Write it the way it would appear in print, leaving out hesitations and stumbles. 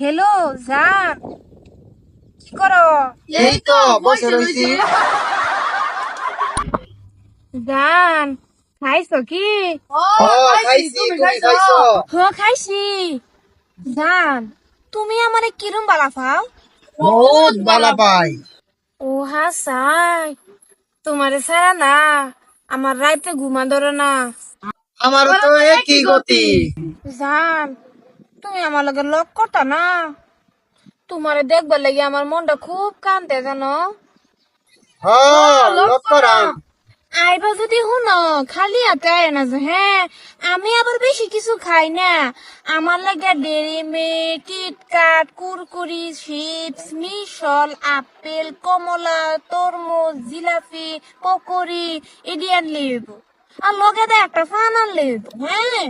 Hello জান, কি করো? এই তো বসে রয়েছি। জান, খাইছো কি? ও খাইছি, তুমি খাইছো? খাইছি। জান, তুমি আমারে কিরম বালা পাও? বহুত বালা পাই। ও হাসাই, তোমারে ছাড়া না আমার রাইতে ঘুমা ধরে না। আমারও তো একই গতি। জান, তুমি আমার লগে লক করতা না? তোমারে দেখবার লাগি আমার মনটা খুব কান্দে জানো। হ্যাঁ লক করাম। আইবা যদি শুনো খালি হাতে আয় না যে, হ্যাঁ আমি আবার বেশি কিছু খাই না। আমার লাগে ডেরি মিল্ক, কিটকাট, কুরকুরি, চিপস, মিশল, আপেল, কমলা, তরমুজ, জিলাপি, পকোড়ি এডি আনলে হইব। আর লগে দে একটা ফান আনলে হইব, হ্যাঁ।